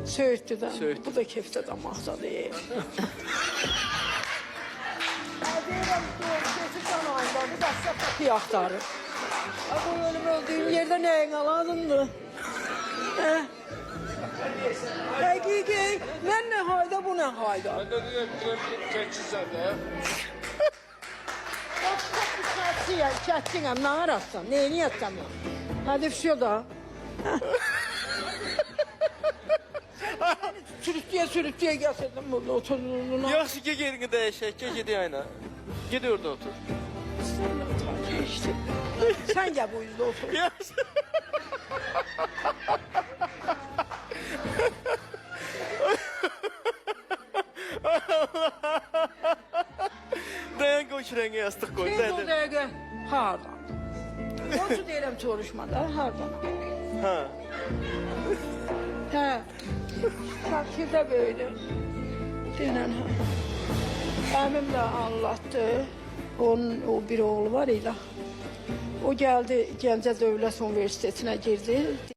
Söğütlü de. Söğütlü. Bu da kefte damakta değil. Deyirəm, keçib canayında, bu da size kapıyı aktarır. Bu ölüm öldüğün yerde neyin aladındı? Həqiqi, mən nə hayda, bu nə hayda? Ben de dedim keçirsən də. Çətçiyəm, nə arasın, neyini yatsam ya? Hadi fişiyor da. Sürütlüye getirdim burada oturduğuna. Yaxşı ki yerini dəyişək, ki gedi ayna. Gedi orada otur. Sen gel bu yüzde otur. Yaxşı. Dayan qoy şirəngə yastıq qoy. Tez o dəqiqə, hardan? Otur deyirəm soruşmada, hardan? Ha. Hə, Şakirdə böyle. Denən hə. Əmim də anlattı. Onun o bir oğlu var idi. O geldi Gəncə Dövlət Universitetinə girdi.